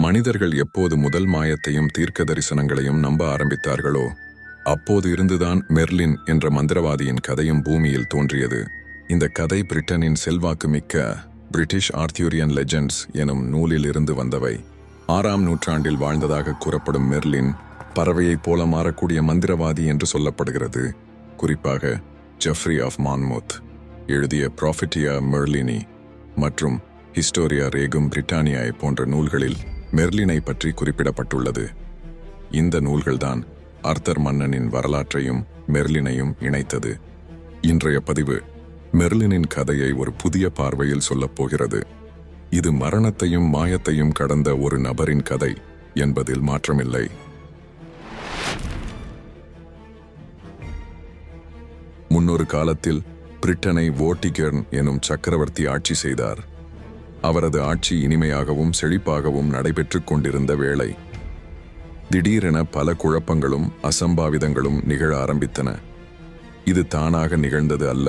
மனிதர்கள் எப்போது முதல் மாயத்தையும் தீர்க்க தரிசனங்களையும் நம்ப ஆரம்பித்தார்களோ அப்போது இருந்துதான் மெர்லின் என்ற மந்திரவாதியின் கதையும் பூமியில் தோன்றியது. இந்த கதை பிரிட்டனின் செல்வாக்கு மிக்க பிரிட்டிஷ் ஆர்த்தியூரியன் லெஜெண்ட்ஸ் எனும் நூலில் இருந்து வந்தவை. 6ஆம் நூற்றாண்டில் வாழ்ந்ததாக கூறப்படும் மெர்லின் பறவையைப் போல மாறக்கூடிய மந்திரவாதி என்று சொல்லப்படுகிறது. குறிப்பாக ஜெஃப்ரி ஆஃப் மான்மூத் எழுதிய ப்ராஃபிட்டியா மெர்லினி மற்றும் ஹிஸ்டோரியா ரேகும் பிரிட்டானியாய் போன்ற நூல்களில் மெர்லினை பற்றி குறிப்பிடப்பட்டுள்ளது. இந்த நூல்கள்தான் ஆர்தர் மன்னனின் வரலாற்றையும் மெர்லினையும் இணைத்தது. இன்றைய பதிவு மெர்லினின் கதையை ஒரு புதிய பார்வையில் சொல்லப் போகிறது. இது மரணத்தையும் மாயத்தையும் கடந்த ஒரு நபரின் கதை என்பதில் மாற்றமில்லை. முன்னொரு காலத்தில் பிரிட்டனை வோர்டிகர்ன் எனும் சக்கரவர்த்தி ஆட்சி செய்தார். அவரது ஆட்சி இனிமையாகவும் செழிப்பாகவும் நடைபெற்றுக் கொண்டிருந்த வேளை திடீரென பல குழப்பங்களும் அசம்பாவிதங்களும் நிகழ ஆரம்பித்தன. இது தானாக நிகழ்ந்தது அல்ல.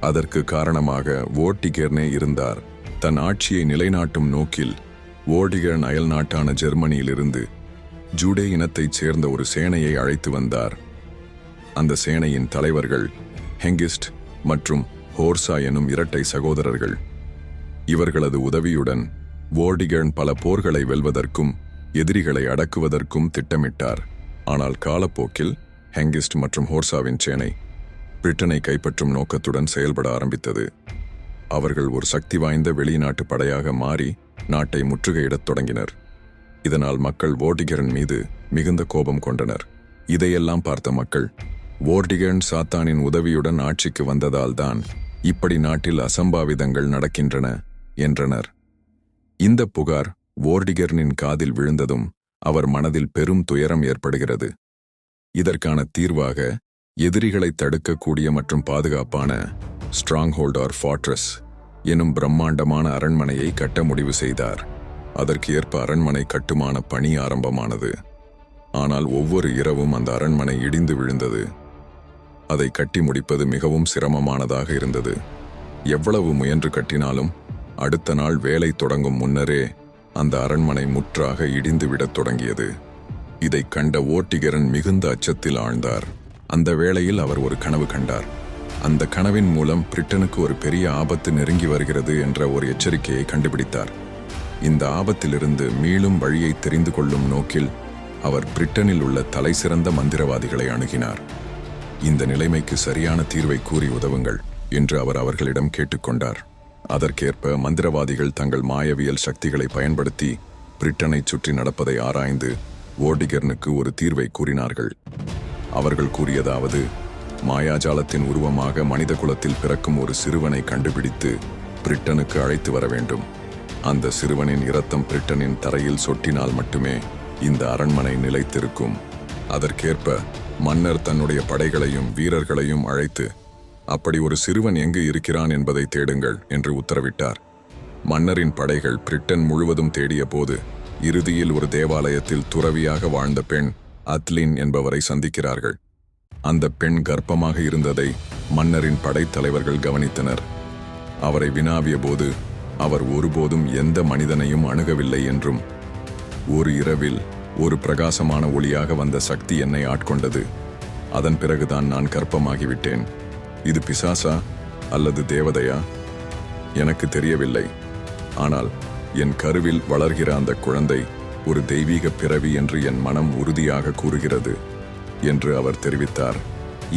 அதற்கு காரணமாக வோர்டிகர்னே இருந்தார். தன் ஆட்சியை நிலைநாட்டும் நோக்கில் வோர்டிகர்ன் அயல் நாட்டான ஜெர்மனியிலிருந்து ஜூடே இனத்தைச் சேர்ந்த ஒரு சேனையை அழைத்து வந்தார். அந்த சேனையின் தலைவர்கள் ஹெங்கிஸ்ட் மற்றும் ஹோர்சா எனும் இரட்டை சகோதரர்கள். இவர்களது உதவியுடன் வோர்டிகர்ன் பல போர்களை வெல்வதற்கும் எதிரிகளை அடக்குவதற்கும் திட்டமிட்டார். ஆனால் காலப்போக்கில் ஹெங்கிஸ்ட் மற்றும் ஹோர்சாவின் சேனை பிரிட்டனை கைப்பற்றும் நோக்கத்துடன் செயல்பட ஆரம்பித்தது. அவர்கள் ஒரு சக்தி வாய்ந்த வெளிநாட்டு படையாக மாறி நாட்டை முற்றுகையிடத் தொடங்கினர். இதனால் மக்கள் வோர்டிகர்ன் மீது மிகுந்த கோபம் கொண்டனர். இதையெல்லாம் பார்த்த மக்கள் வோர்டிகர்ன் சாத்தானின் உதவியுடன் ஆட்சிக்கு வந்ததால் தான் இப்படி நாட்டில் அசம்பாவிதங்கள் நடக்கின்றன என்றனர். இந்த புகார் வோர்டிகர்னின் காதில் விழுந்ததும் அவர் மனதில் பெரும் துயரம் ஏற்படுகிறது. இதற்கான தீர்வாக எதிரிகளை தடுக்கக்கூடிய மற்றும் பாதுகாப்பான ஸ்ட்ராங்ஹோல்ட் ஆர் ஃபார்ட்ரஸ் எனும் பிரம்மாண்டமான அரண்மனையை கட்ட முடிவு செய்தார். அதற்கு ஏற்ப அரண்மனை கட்டுமான பணி ஆரம்பமானது. ஆனால் ஒவ்வொரு இரவும் அந்த அரண்மனை இடிந்து விழுந்தது. அதை கட்டி முடிப்பது மிகவும் சிரமமானதாக இருந்தது. எவ்வளவு முயன்று கட்டினாலும் அடுத்த நாள் வேலை தொடங்கும் முன்னரே அந்த அரண்மனை முற்றாக இடிந்து விடத் தொடங்கியது. இதை கண்ட வோர்டிகர்ன் மிகுந்த அச்சத்தில் ஆழ்ந்தார். அந்த வேளையில் அவர் ஒரு கனவு கண்டார். அந்த கனவின் மூலம் பிரிட்டனுக்கு ஒரு பெரிய ஆபத்து நெருங்கி வருகிறது என்ற ஒரு எச்சரிக்கையை கண்டுபிடித்தார். இந்த ஆபத்திலிருந்து மீளும் வழியை தெரிந்து கொள்ளும் நோக்கில் அவர் பிரிட்டனில் உள்ள தலைசிறந்த மந்திரவாதிகளை அணுகினார். இந்த நிலைமைக்கு சரியான தீர்வை கூறி உதவுங்கள் என்று அவர் அவர்களிடம் கேட்டுக்கொண்டார். அதற்கேற்ப மந்திரவாதிகள் தங்கள் மாயவியல் சக்திகளை பயன்படுத்தி பிரிட்டனை சுற்றி நடப்பதை ஆராய்ந்து வோர்டிகர்னுக்கு ஒரு தீர்வை கூறினார்கள். அவர்கள் கூறியதாவது, மாயாஜாலத்தின் உருவமாக மனித குலத்தில் பிறக்கும் ஒரு சிறுவனை கண்டுபிடித்து பிரிட்டனுக்கு அழைத்து வர வேண்டும். அந்த சிறுவனின் இரத்தம் பிரிட்டனின் தரையில் சொட்டினால் மட்டுமே இந்த அரண்மனை நிலைத்திருக்கும். அதற்கேற்ப மன்னர் தன்னுடைய படைகளையும் வீரர்களையும் அழைத்து அப்படி ஒரு சிறுவன் எங்கு இருக்கிறான் என்பதை தேடுங்கள் என்று உத்தரவிட்டார். மன்னரின் படைகள் பிரிட்டன் முழுவதும் தேடிய போது இறுதியில் ஒரு தேவாலயத்தில் துறவியாக வாழ்ந்த பெண் அத்லின் என்பவரை சந்திக்கிறார்கள். அந்த பெண் கர்ப்பமாக இருந்ததை மன்னரின் படைத்தலைவர்கள் கவனித்தனர். அவரை வினாவிய போது அவர் ஒருபோதும் எந்த மனிதனையும் அணுகவில்லை என்றும், ஒரு இரவில் ஒரு பிரகாசமான ஒளியாக வந்த சக்தி என்னை ஆட்கொண்டது. அதன் பிறகுதான் நான் கர்ப்பமாகிவிட்டேன். இது பிசாசா அல்லது தேவதையா எனக்கு தெரியவில்லை. ஆனால் என் கருவில் வளர்கிற அந்த குழந்தை ஒரு தெய்வீக பிறவி என்று என் மனம் உறுதியாக கூறுகிறது என்று அவர் தெரிவித்தார்.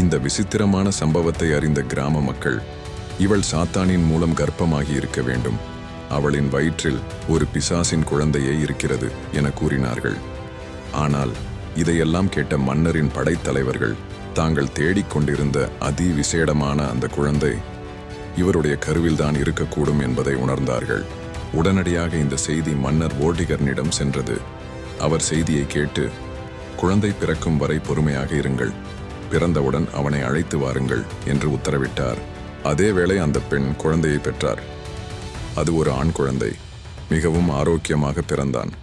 இந்த விசித்திரமான சம்பவத்தை அறிந்த கிராம மக்கள், இவள் சாத்தானின் மூலம் கர்ப்பமாகி இருக்க வேண்டும், அவளின் வயிற்றில் ஒரு பிசாசின் குழந்தையே இருக்கிறது என கூறினார்கள். ஆனால் இதையெல்லாம் கேட்ட மன்னரின் படைத்தலைவர்கள் தாங்கள் தேடிக்கொண்டிருந்த அதி விசேடமான அந்த குழந்தை இவருடைய கருவில்தான் இருக்கக்கூடும் என்பதை உணர்ந்தார்கள். உடனடியாக இந்த செய்தி மன்னர் வோர்டிகர்னிடம் சென்றது. அவர் செய்தியை கேட்டு, குழந்தை பிறக்கும் வரை பொறுமையாக இருங்கள், பிறந்தவுடன் அவனை அழைத்து வாருங்கள் என்று உத்தரவிட்டார். அதேவேளை அந்த பெண் குழந்தையை பெற்றார். அது ஒரு ஆண் குழந்தை. மிகவும் ஆரோக்கியமாக பிறந்தான்.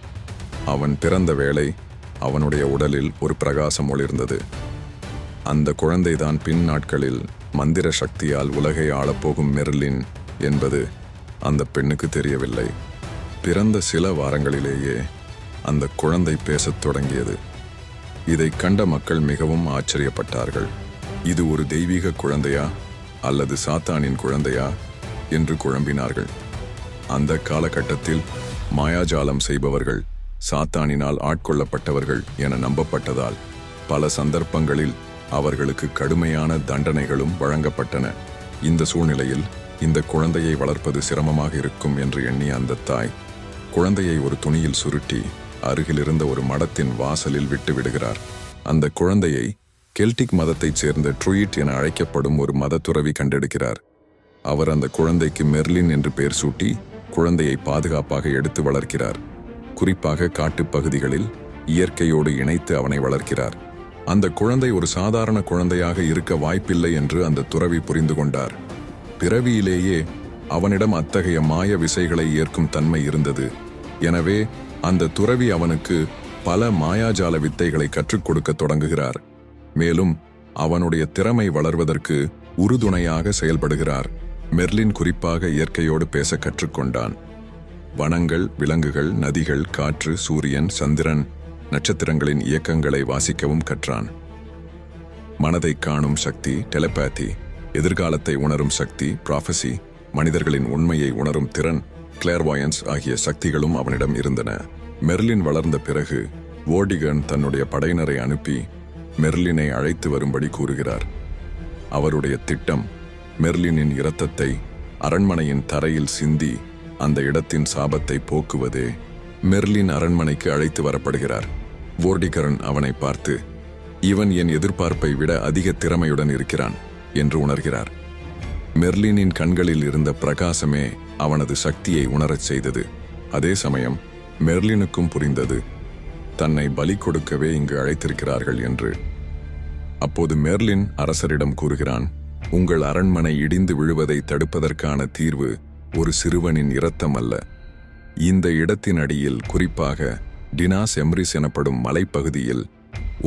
அவன் பிறந்த வேளை அவனுடைய உடலில் ஒரு பிரகாசம் ஒளிர்ந்தது. அந்த குழந்தைதான் பின் நாட்களில் மந்திர சக்தியால் உலகை ஆளப்போகும் மெர்லின் என்பது அந்த பெண்ணுக்கு தெரியவில்லை. பிறந்த சில வாரங்களிலேயே அந்த குழந்தை பேசத் தொடங்கியது. இதைக் கண்ட மக்கள் மிகவும் ஆச்சரியப்பட்டார்கள். இது ஒரு தெய்வீக குழந்தையா அல்லது சாத்தானின் குழந்தையா என்று குழம்பினார்கள். அந்த காலகட்டத்தில் மாயாஜாலம் செய்பவர்கள் சாத்தானினால் ஆட்கொள்ளப்பட்டவர்கள் என நம்பப்பட்டதால் பல சந்தர்ப்பங்களில் அவர்களுக்கு கடுமையான தண்டனைகளும் வழங்கப்பட்டன. இந்த சூழ்நிலையில் இந்த குழந்தையை வளர்ப்பது சிரமமாக இருக்கும் என்று எண்ணிய அந்த தாய் குழந்தையை ஒரு துணியில் சுருட்டி அருகிலிருந்த ஒரு மடத்தின் வாசலில் விட்டு விடுகிறார். அந்த குழந்தையை கெல்டிக் மதத்தைச் சேர்ந்த ட்ரூயிட் என அழைக்கப்படும் ஒரு மத துறவி கண்டெடுக்கிறார். அவர் அந்த குழந்தைக்கு மெர்லின் என்று பெயர் சூட்டி குழந்தையை பாதுகாப்பாக எடுத்து வளர்க்கிறார். குறிப்பாக காட்டுப் பகுதிகளில் இயற்கையோடு இணைத்து அவனை வளர்க்கிறார். அந்த குழந்தை ஒரு சாதாரண குழந்தையாக இருக்க வாய்ப்பில்லை என்று அந்த துறவி புரிந்து கொண்டார். பிறவியிலேயே அவனிடம் அத்தகைய மாய விசைகளை ஏற்கும் தன்மை இருந்தது. எனவே அந்த துறவி அவனுக்கு பல மாயாஜால வித்தைகளை கற்றுக் கொடுக்க தொடங்குகிறார். மேலும் அவனுடைய திறமை வளர்வதற்கு உறுதுணையாக செயல்படுகிறார். மெர்லின் குறிப்பாக இயற்கையோடு பேச கற்றுக்கொண்டான். வனங்கள், விலங்குகள், நதிகள், காற்று, சூரியன், சந்திரன், நட்சத்திரங்களின் இயக்கங்களை வாசிக்கவும் கற்றான். மனதை காணும் சக்தி, டெலபாத்தி, எதிர்காலத்தை உணரும் சக்தி, ப்ராஃபசி, மனிதர்களின் உண்மையை உணரும் திறன், கிளேர்வாயன்ஸ் ஆகிய சக்திகளும் அவனிடம் இருந்தன. மெர்லின் வளர்ந்த பிறகு வோர்டிகன் தன்னுடைய படையினரை அனுப்பி மெர்லினை அழைத்து வரும்படி கூறுகிறார். அவருடைய திட்டம் மெர்லினின் இரத்தத்தை அரண்மனையின் தரையில் சிந்தி அந்த இடத்தின் சாபத்தை போக்குவதே. மெர்லின் அரண்மனைக்கு அழைத்து வரப்படுகிறார். வோர்டிகரன் அவனை பார்த்து, இவன் என் எதிர்பார்ப்பை விட அதிக திறமையுடன் இருக்கிறான் என்று உணர்கிறார். மெர்லினின் கண்களில் இருந்த பிரகாசமே அவனது சக்தியை உணரச் செய்தது. அதே சமயம் மெர்லினுக்கும் புரிந்தது, தன்னை பலி கொடுக்கவே இங்கு அழைத்திருக்கிறார்கள் என்று. அப்போது மெர்லின் அரசரிடம் கூறுகிறான், உங்கள் அரண்மனை இடிந்து விழுவதை தடுப்பதற்கான தீர்வு ஒரு சிறுவனின் இரத்தம் அல்ல. இந்த இடத்தின் அடியில், குறிப்பாக டினாஸ் எம்ரிஸ் எனப்படும் மலைப்பகுதியில்,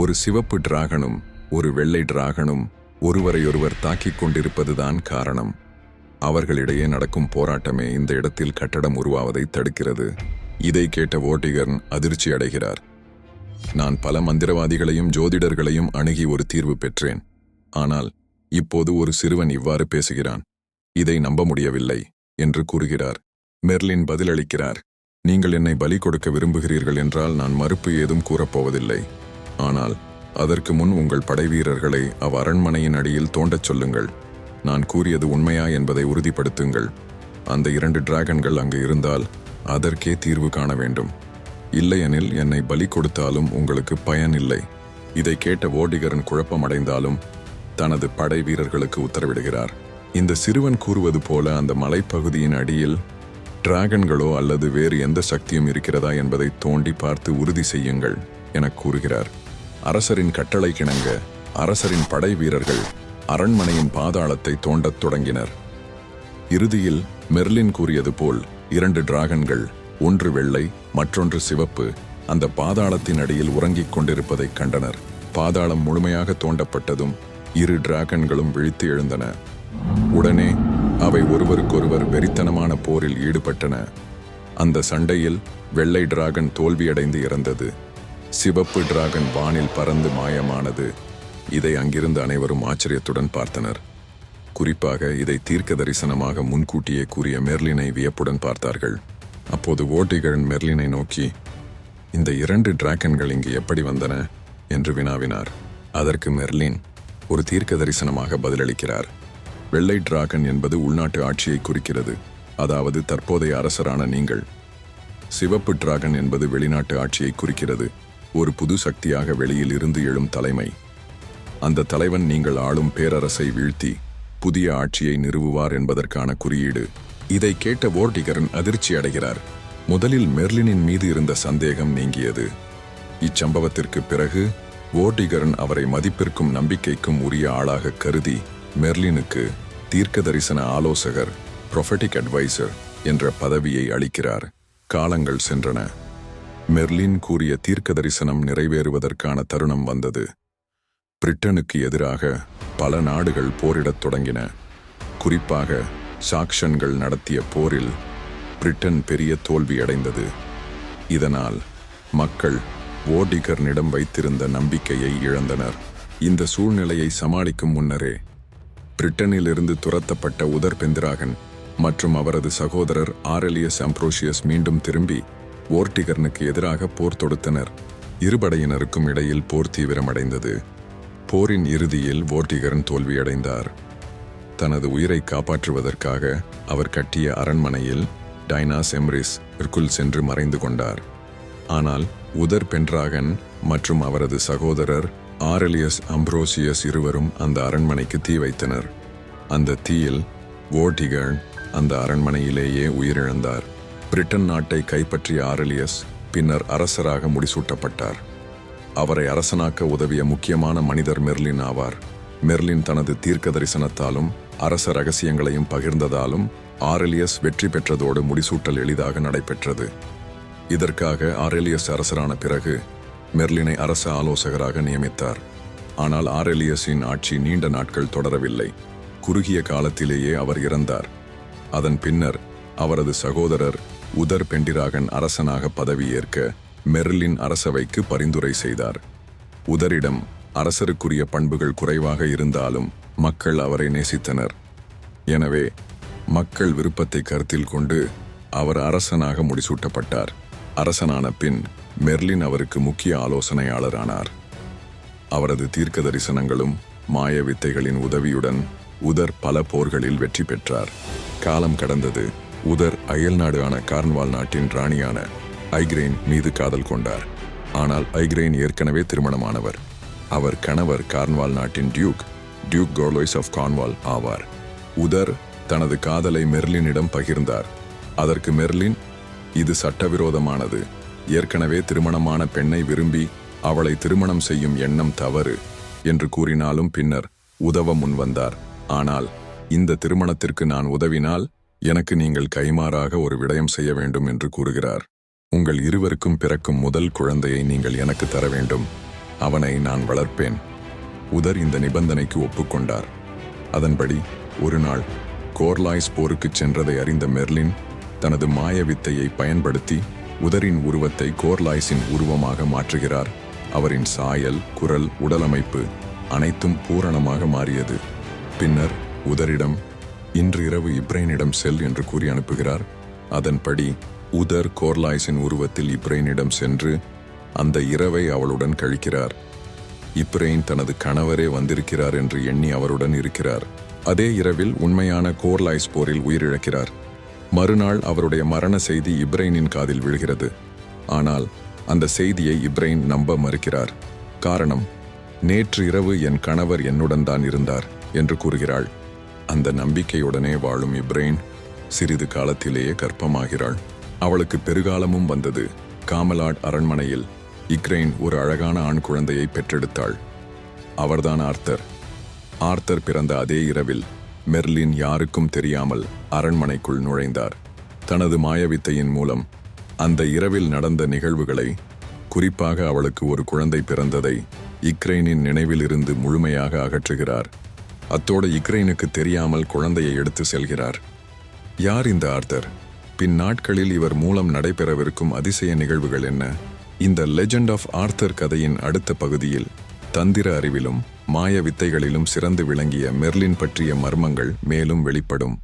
ஒரு சிவப்பு டிராகனும் ஒரு வெள்ளை டிராகனும் ஒருவரையொருவர் தாக்கிக் கொண்டிருப்பதுதான் காரணம். அவர்களிடையே நடக்கும் போராட்டமே இந்த இடத்தில் கட்டடம் உருவாவதை தடுக்கிறது. இதை கேட்ட வோர்டிகன் அதிர்ச்சி அடைகிறார். நான் பல மந்திரவாதிகளையும் ஜோதிடர்களையும் அணுகி ஒரு தீர்வு பெற்றேன். ஆனால் இப்போது ஒரு சிறுவன் இவ்வாறு பேசுகிறான். இதை நம்ப முடியவில்லை என்று கூறுகிறார். மெர்லின் பதிலளிக்கிறார், நீங்கள் என்னை பலி கொடுக்க விரும்புகிறீர்கள் என்றால் நான் மறுப்பு ஏதும் கூறப்போவதில்லை. ஆனால் அதற்கு முன் உங்கள் படைவீரர்களை அரண்மனையின் அடியில் தோண்டச் சொல்லுங்கள். நான் கூறியது உண்மையா என்பதை உறுதிப்படுத்துங்கள். அந்த 2 டிராகன்கள் அங்கு இருந்தால் அதற்கே தீர்வு காண வேண்டும். இல்லையெனில் என்னை பலி கொடுத்தாலும் உங்களுக்கு பயன் இல்லை. இதை கேட்ட வோர்டிகரன் குழப்பமடைந்தாலும் தனது படை வீரர்களுக்கு உத்தரவிடுகிறார். இந்த சிறுவன் கூறுவது போல அந்த மலைப்பகுதியின் அடியில் டிராகன்களோ அல்லது வேறு எந்த சக்தியும் இருக்கிறதா என்பதை தோண்டி பார்த்து உறுதி செய்யுங்கள் என கூறுகிறார். அரசரின் கட்டளை கிணங்க அரசரின் படை வீரர்கள் அரண்மனையின் பாதாளத்தை தோண்டத் தொடங்கினர். இறுதியில் மெர்லின் கூறியது போல் 2 டிராகன்கள், ஒன்று வெள்ளை மற்றொன்று சிவப்பு, அந்த பாதாளத்தின் அடியில் உறங்கிக் கொண்டிருப்பதைக் கண்டனர். பாதாளம் முழுமையாக தோண்டப்பட்டதும் 2 டிராகன்களும் விழித்து எழுந்தன. உடனே அவை ஒருவருக்கொருவர் வெறித்தனமான போரில் ஈடுபட்டன. அந்த சண்டையில் வெள்ளை டிராகன் தோல்வியடைந்து இறந்தது. சிவப்பு டிராகன் வானில் பறந்து மாயமானது. இதை அங்கிருந்து அனைவரும் ஆச்சரியத்துடன் பார்த்தனர். குறிப்பாக இதை தீர்க்க தரிசனமாக முன்கூட்டியே கூறிய மெர்லினை வியப்புடன் பார்த்தார்கள். அப்போது வோர்டிகன் மெர்லினை நோக்கி, இந்த 2 டிராகன்கள் இங்கு எப்படி வந்தன என்று வினாவினார். அதற்கு மெர்லின் ஒரு தீர்க்க தரிசனமாக பதிலளிக்கிறார். வெள்ளை டிராகன் என்பது உள்நாட்டு ஆட்சியை குறிக்கிறது, அதாவது தற்போதைய அரசரான நீங்கள். சிவப்பு டிராகன் என்பது வெளிநாட்டு ஆட்சியை குறிக்கிறது, ஒரு புது சக்தியாக வெளியில் இருந்து எழும் தலைமை. அந்த தலைவன் நீங்கள் ஆளும் பேரரசை வீழ்த்தி புதிய ஆட்சியை நிறுவுவார் என்பதற்கான குறியீடு. இதை கேட்ட வோர்டிகரன் அதிர்ச்சி அடைகிறார். முதலில் மெர்லினின் மீது இருந்த சந்தேகம் நீங்கியது. இச்சம்பவத்திற்கு பிறகு வோர்டிகரன் அவரை மதிப்பிற்கும் நம்பிக்கைக்கும் உரிய ஆளாக கருதி மெர்லினுக்கு தீர்க்க தரிசன ஆலோசகர், ப்ரொஃபெட்டிக் அட்வைசர் என்ற பதவியை அளிக்கிறார். காலங்கள் சென்றன. மெர்லின் கூறிய தீர்க்க தரிசனம் நிறைவேறுவதற்கான தருணம் வந்தது. பிரிட்டனுக்கு எதிராக பல நாடுகள் போரிடத் தொடங்கின. குறிப்பாக சாக்சன்கள் நடத்திய போரில் பிரிட்டன் பெரிய தோல்வியடைந்தது. இதனால் மக்கள் வோர்டிகர்னிடம் வைத்திருந்த நம்பிக்கையை இழந்தனர். இந்த சூழ்நிலையை சமாளிக்கும் முன்னரே பிரிட்டனிலிருந்து துரத்தப்பட்ட உதர் பெந்திராகன் மற்றும் அவரது சகோதரர் ஆரெலியஸ் அம்ப்ரோசியஸ் மீண்டும் திரும்பி வோர்டிகர்னுக்கு எதிராக போர் தொடுத்தனர். இருபடையினருக்கும் இடையில் போர் தீவிரமடைந்தது. போரின் இறுதியில் வோர்டிகர்ன் தோல்வியடைந்தார். தனது உயிரை காப்பாற்றுவதற்காக அவர் கட்டிய அரண்மனையில் டைனாஸ் எம்ரிஸ் ற்குள் சென்று மறைந்து கொண்டார். ஆனால் உதர் பென்ட்ராகன் மற்றும் அவரது சகோதரர் ஆரெலியஸ் அம்ப்ரோசியஸ் இருவரும் அந்த அரண்மனைக்கு தீ வைத்தனர். அந்த தீயில் வோர்டிகர்ன் அந்த அரண்மனையிலேயே உயிரிழந்தார். பிரிட்டன் நாட்டை கைப்பற்றிய ஆரெலியஸ் பின்னர் அரசராக முடிசூட்டப்பட்டார். அவரை அரசனாக்க உதவிய முக்கியமான மனிதர் மெர்லின் ஆவார். மெர்லின் தனது தீர்க்க தரிசனத்தாலும் அரச ரகசியங்களையும் பகிர்ந்ததாலும் ஆரெலியஸ் வெற்றி பெற்றதோடு முடிசூட்டல் எளிதாக நடைபெற்றது. இதற்காக ஆரெலியஸ் அரசரான பிறகு மெர்லினை அரச ஆலோசகராக நியமித்தார். ஆனால் ஆரெலியஸின் ஆட்சி நீண்ட நாட்கள் தொடரவில்லை. குறுகிய காலத்திலேயே அவர் இறந்தார். அதன் பின்னர் அவரது சகோதரர் உதர் பெண்டிராகன் அரசனாக பதவியேற்க மெர்லின் அரசவைக்கு பரிந்துரை செய்தார். உதரிடம் அரசருக்குரிய பண்புகள் குறைவாக இருந்தாலும் மக்கள் அவரை நேசித்தனர். எனவே மக்கள் விருப்பத்தை கருத்தில் கொண்டு அவர் அரசனாக முடிசூட்டப்பட்டார். அரசனான பின் மெர்லின் அவருக்கு முக்கிய ஆலோசனையாளரானார். அவரது தீர்க்க தரிசனங்களும் மாய வித்தைகளின் உதவியுடன் உதர் பல போர்களில் வெற்றி பெற்றார். காலம் கடந்தது. உதர் அயல்நாடு ஆன கார்ன்வால் நாட்டின் ராணியான ஐக்ரேன் மீது காதல் கொண்டார். ஆனால் ஐக்ரேன் ஏற்கனவே திருமணமானவர். அவர் கணவர் கார்ன்வால் நாட்டின் டியூக் கோர்லோய்ஸ் ஆஃப் கார்ன்வால் ஆவார். உதர் தனது காதலை மெர்லினிடம் பகிர்ந்தார். அதற்கு மெர்லின், இது சட்டவிரோதமானது, ஏற்கனவே திருமணமான பெண்ணை விரும்பி அவளை திருமணம் செய்யும் எண்ணம் தவறு என்று கூறினாலும் பின்னர் உதவ முன்வந்தார். ஆனால் இந்த திருமணத்திற்கு நான் உதவினால் எனக்கு நீங்கள் கைமாறாக ஒரு விடயம் செய்ய வேண்டும் என்று கூறுகிறார். உங்கள் இருவருக்கும் பிறக்கும் முதல் குழந்தையை நீங்கள் எனக்கு தர வேண்டும். அவனை நான் வளர்ப்பேன். உதர் இந்த நிபந்தனைக்கு ஒப்புக்கொண்டார். அதன்படி ஒரு நாள் கோர்லாய்ஸ் போருக்கு சென்றதை அறிந்த மெர்லின் தனது மாய வித்தையை பயன்படுத்தி உதரின் உருவத்தை கோர்லாய்ஸின் உருவமாக மாற்றுகிறார். அவரின் சாயல், குரல், உடலமைப்பு அனைத்தும் பூரணமாக மாறியது. பின்னர் உதரிடம், இன்று இரவு இப்ரைனிடம் செல் என்று கூறி அனுப்புகிறார். அதன்படி உதர் கோர்லாய்ஸின் உருவத்தில் இப்ரைனிடம் சென்று அந்த இரவை அவளுடன் கழிக்கிறார். இப்ரைன் தனது கணவரே வந்திருக்கிறார் என்று எண்ணி அவருடன் இருக்கிறார். அதே இரவில் உண்மையான கோர்லாய்ஸ் போரில் உயிரிழக்கிறார். மறுநாள் அவருடைய மரண செய்தி இப்ரைனின் காதில் விழுகிறது. ஆனால் அந்த செய்தியை இப்ரைன் நம்ப மறுக்கிறார். காரணம், நேற்று இரவு என் கணவர் என்னுடன் தான் இருந்தார் என்று கூறுகிறாள். அந்த நம்பிக்கையுடனே வாழும் இப்ரைன் சிறிது காலத்திலேயே கர்ப்பமாகிறாள். அவளுக்கு பெருகாலமும் வந்தது. காமலாட் அரண்மனையில் இக்ரைன் ஒரு அழகான ஆண் குழந்தையை பெற்றெடுத்தாள். அவர்தான் ஆர்த்தர். ஆர்த்தர் பிறந்த அதே இரவில் மெர்லின் யாருக்கும் தெரியாமல் அரண்மனைக்குள் நுழைந்தார். தனது மாயவித்தையின் மூலம் அந்த இரவில் நடந்த நிகழ்வுகளை, குறிப்பாக அவளுக்கு ஒரு குழந்தை பிறந்ததை இக்ரைனின் நினைவிலிருந்து முழுமையாக அகற்றுகிறார். அத்தோடு இக்ரைனுக்கு தெரியாமல் குழந்தையை எடுத்து செல்கிறார். யார் இந்த ஆர்த்தர்? பின் நாட்களில் இவர் மூலம் நடைபெறவிருக்கும் அதிசய நிகழ்வுகள் என்ன? இந்த லெஜெண்ட் ஆஃப் ஆர்த்தர் கதையின் அடுத்த பகுதியில் தந்திர அறிவிலும் மாய வித்தைகளிலும் சிறந்து விளங்கிய மெர்லின் பற்றிய மர்மங்கள் மேலும் வெளிப்படும்.